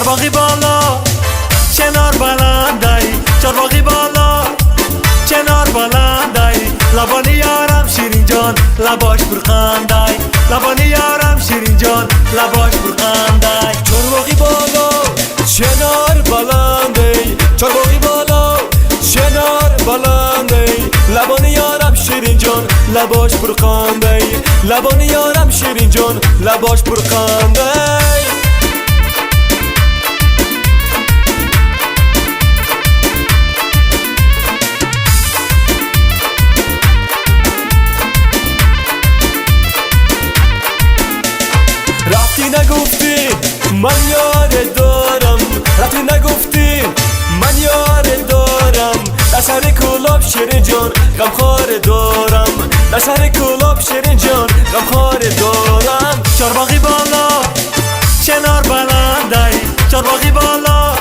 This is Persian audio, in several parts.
چارباغی بالا چنار بلندی، چارباغی بالا چنار بلندی، لبانی یارم شیرین جان لباش برخندی، لبانی یارم شیرین جان لباش برخندی. چارباغی بالا چنار بلندی، چارباغی بالا چنار بلندی، لبانی یارم شیرین جان لباش برخندی، لبانی یارم شیرین جان لباش برخندی. رفتی نگفتی من یار دارم، رفتی نگفتی من یار دارم، در سر کلاب شیرین جان غمخوار دارم، در سر کلاب شیرین جان غمخوار دارم. چارباغی بالا چنار بلندی، چارباغی بالا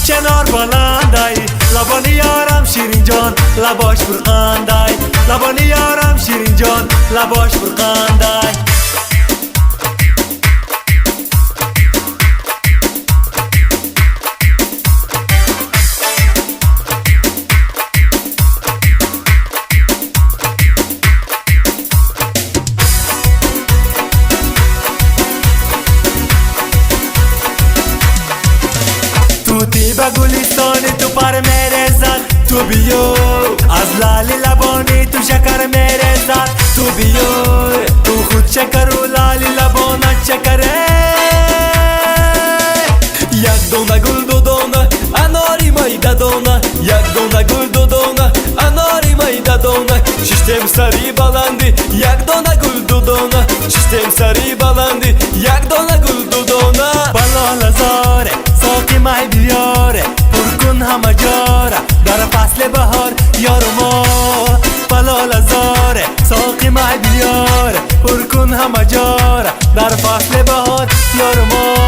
چنار بلندی، لبانی یارم شیرین جان لباش برخندی، لبانی یارم شیرین جان لباش برخندی. توتی به گلستانی تو پر میرزد، تو بیو از لالی لبانی تو شکر میرزد، تو بیو تو خود شکر و لالی لبانت شکره. یک دونه گل دو دونه اناری میده دونه، یک دونه گل دو دونه اناری میده دونه، ششتم سری بلندی یک دونه گل دو دونه، ششتم سری بلندی یک دونه گل دو دونه. بلال زاره ساقی مای بیاره پر کن همه جاره در فصل بهار یار ما، بلال زاره ساقی مای بیاره پر کن همه جاره در فصل بهار یار ما.